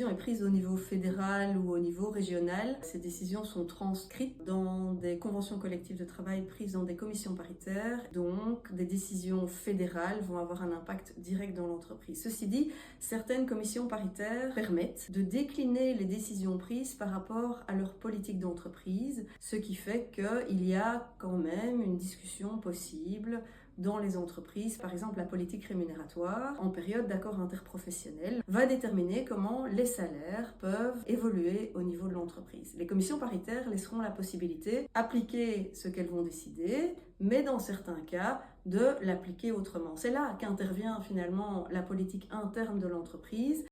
décision est prise au niveau fédéral ou au niveau régional, ces décisions sont transcrites dans des conventions collectives de travail prises dans des commissions paritaires. Donc, des décisions fédérales vont avoir un impact direct dans l'entreprise. Ceci dit, certaines commissions paritaires permettent de décliner les décisions prises par rapport à leur politique d'entreprise, ce qui fait qu'il y a quand même une discussion possible dans les entreprises. Par exemple, la politique rémunératoire, en période d'accord interprofessionnel, va déterminer comment les salaires peuvent évoluer au niveau de l'entreprise. Les commissions paritaires laisseront la possibilité d'appliquer ce qu'elles vont décider, mais dans certains cas, de l'appliquer autrement. C'est là qu'intervient finalement la politique interne de l'entreprise.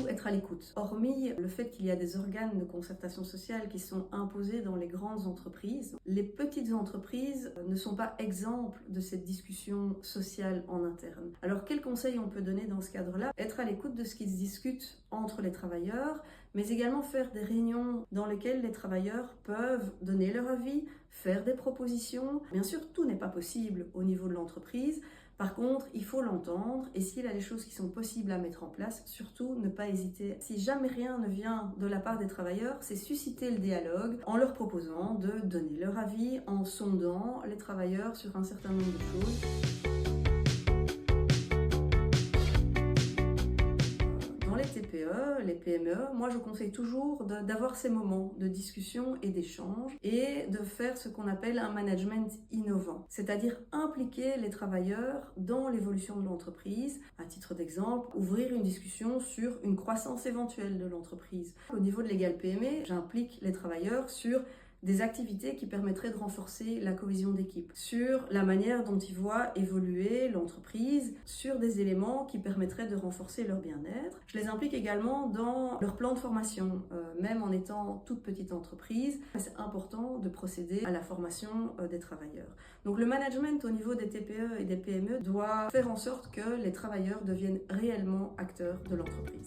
Être à l'écoute. Hormis le fait qu'il y a des organes de concertation sociale qui sont imposés dans les grandes entreprises, les petites entreprises ne sont pas exemples de cette discussion sociale en interne. Alors quels conseils on peut donner dans ce cadre-là? Être à l'écoute de ce qui se discute entre les travailleurs, mais également faire des réunions dans lesquelles les travailleurs peuvent donner leur avis, faire des propositions. Bien sûr, tout n'est pas possible au niveau de l'entreprise. Par contre, il faut l'entendre et s'il y a des choses qui sont possibles à mettre en place, surtout ne pas hésiter. Si jamais rien ne vient de la part des travailleurs, c'est susciter le dialogue en leur proposant de donner leur avis, en sondant les travailleurs sur un certain nombre de choses. TPE, les PME, moi je conseille toujours d'avoir ces moments de discussion et d'échange et de faire ce qu'on appelle un management innovant, c'est-à-dire impliquer les travailleurs dans l'évolution de l'entreprise. À titre d'exemple, ouvrir une discussion sur une croissance éventuelle de l'entreprise. Au niveau de l'Égal PME, j'implique les travailleurs sur des activités qui permettraient de renforcer la cohésion d'équipe, sur la manière dont ils voient évoluer l'entreprise, sur des éléments qui permettraient de renforcer leur bien-être. Je les implique également dans leur plan de formation, même en étant toute petite entreprise. C'est important de procéder à la formation des travailleurs. Donc le management au niveau des TPE et des PME doit faire en sorte que les travailleurs deviennent réellement acteurs de l'entreprise.